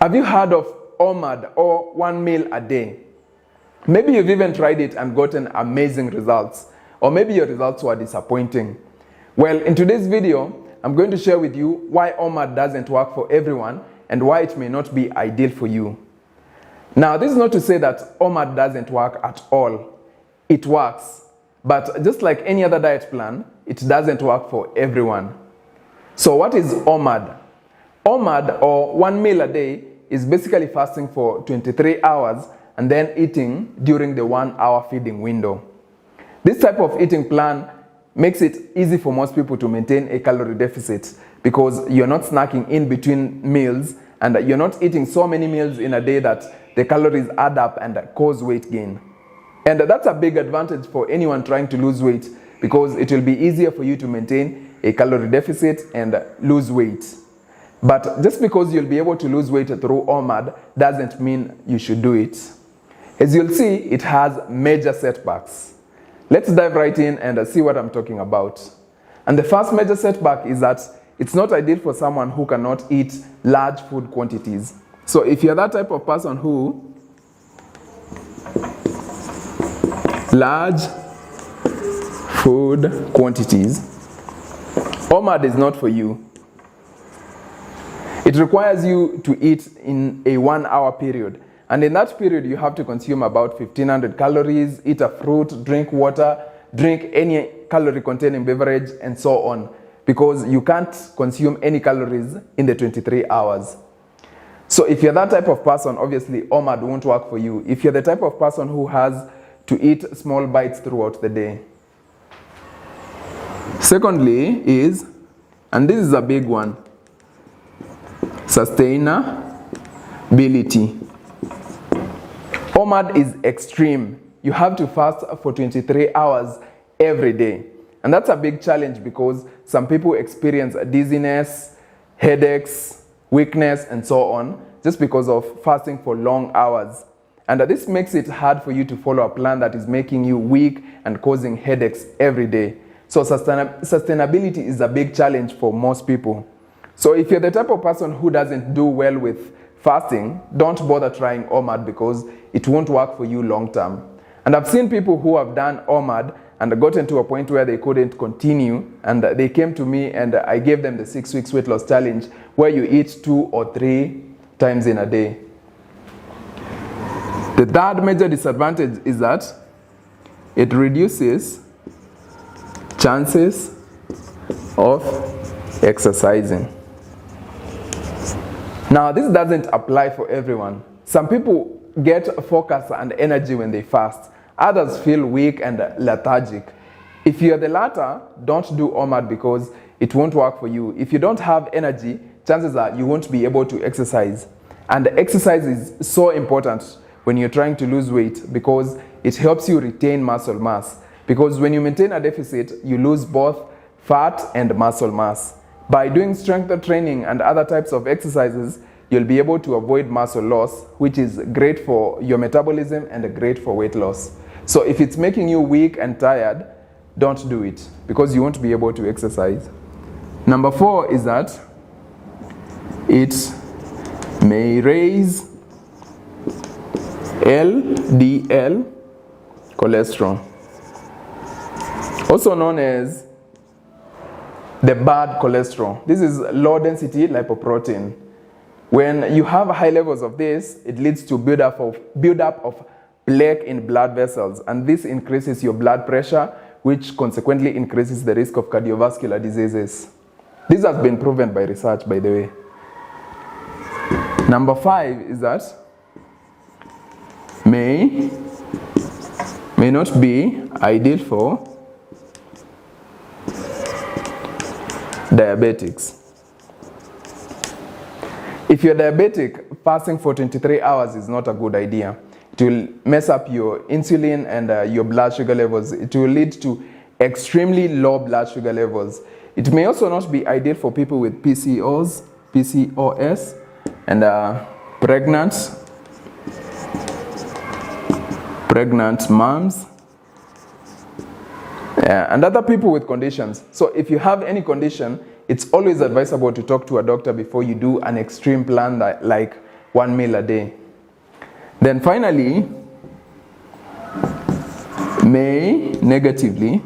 Have you heard of Omad, or 1 meal a day? Maybe you've even tried it and gotten amazing results, or maybe your results were disappointing. Well, in today's video, I'm going to share with you why Omad doesn't work for everyone and why it may not be ideal for you. Now, this is not to say that Omad doesn't work at all. It works, but just like any other diet plan, it doesn't work for everyone. So what is Omad? Omad, or 1 meal a day, is basically fasting for 23 hours and then eating during the 1 hour feeding window. This type of eating plan makes it easy for most people to maintain a calorie deficit because you're not snacking in between meals and you're not eating so many meals in a day that the calories add up and cause weight gain. And that's a big advantage for anyone trying to lose weight because it will be easier for you to maintain a calorie deficit and lose weight. But just because you'll be able to lose weight through Omad doesn't mean you should do it. As you'll see, it has major setbacks. Let's dive right in and see what I'm talking about. And the first major setback is that it's not ideal for someone who cannot eat large food quantities. So if you're that type of person who large food quantities, Omad is not for you. It requires you to eat in a 1 hour period. And in that period, you have to consume about 1,500 calories, eat a fruit, drink water, drink any calorie-containing beverage, and so on, because you can't consume any calories in the 23 hours. So if you're that type of person, obviously Omad won't work for you. If you're the type of person who has to eat small bites throughout the day. Secondly is, and this is a big one, sustainability. Omad is extreme. You have to fast for 23 hours every day. And that's a big challenge because some people experience dizziness, headaches, weakness, and so on, just because of fasting for long hours. And this makes it hard for you to follow a plan that is making you weak and causing headaches every day. So sustainability is a big challenge for most people. So if you're the type of person who doesn't do well with fasting, don't bother trying Omad because it won't work for you long term. And I've seen people who have done Omad and gotten to a point where they couldn't continue, and they came to me and I gave them the 6 weeks weight loss challenge where you eat 2 or 3 times in a day. The third major disadvantage is that it reduces chances of exercising. Now, this doesn't apply for everyone. Some people get focus and energy when they fast. Others feel weak and lethargic. If you're the latter, don't do Omad because it won't work for you. If you don't have energy, chances are you won't be able to exercise. And exercise is so important when you're trying to lose weight because it helps you retain muscle mass. Because when you maintain a deficit, you lose both fat and muscle mass. By doing strength training and other types of exercises, you'll be able to avoid muscle loss, which is great for your metabolism and great for weight loss. So if it's making you weak and tired, don't do it because you won't be able to exercise. Number 4 is that it may raise LDL cholesterol, also known as the bad cholesterol. This is low density lipoprotein. When you have high levels of this, it leads to buildup of plaque in blood vessels, and this increases your blood pressure, which consequently increases the risk of cardiovascular diseases. This has been proven by research, by the way. Number 5 is that may not be ideal for diabetics. If you're diabetic, fasting for 23 hours is not a good idea. It will mess up your insulin and your blood sugar levels. It will lead to extremely low blood sugar levels. It may also not be ideal for people with PCOS, and pregnant moms, and other people with conditions. So if you have any condition, it's always advisable to talk to a doctor before you do an extreme plan like 1 meal a day. Then finally, may negatively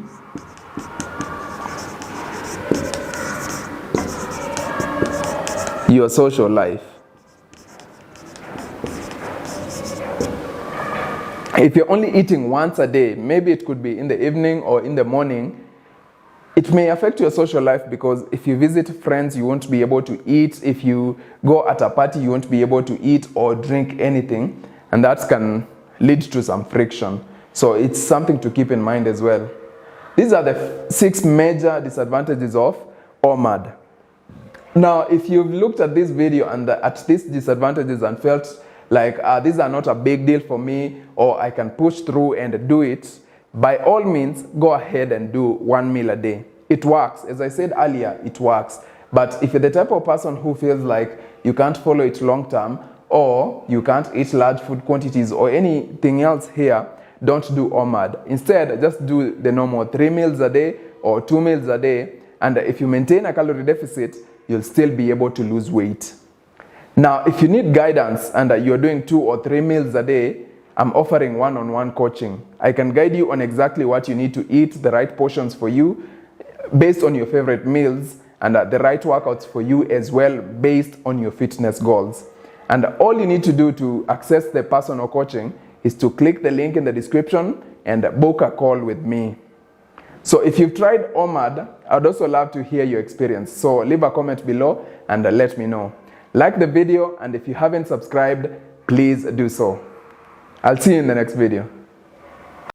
your social life. If you're only eating once a day, maybe it could be in the evening or in the morning, it may affect your social life, because if you visit friends, you won't be able to eat. If you go at a party, you won't be able to eat or drink anything, and that can lead to some friction. So it's something to keep in mind as well. These are the 6 major disadvantages of Omad. Now, if you've looked at this video and at these disadvantages and felt like these are not a big deal for me, or I can push through and do it, by all means, go ahead and do 1 meal a day. It works. As I said earlier, it works. But if you're the type of person who feels like you can't follow it long term, or you can't eat large food quantities or anything else here, don't do Omad. Instead, just do the normal 3 meals a day or 2 meals a day. And if you maintain a calorie deficit, you'll still be able to lose weight. Now, if you need guidance and you're doing 2 or 3 meals a day, I'm offering one-on-one coaching. I can guide you on exactly what you need to eat, the right portions for you, based on your favorite meals, and the right workouts for you as well, based on your fitness goals. And all you need to do to access the personal coaching is to click the link in the description and book a call with me. So if you've tried Omad, I'd also love to hear your experience. So leave a comment below and let me know. Like the video, and if you haven't subscribed, please do so. I'll see you in the next video.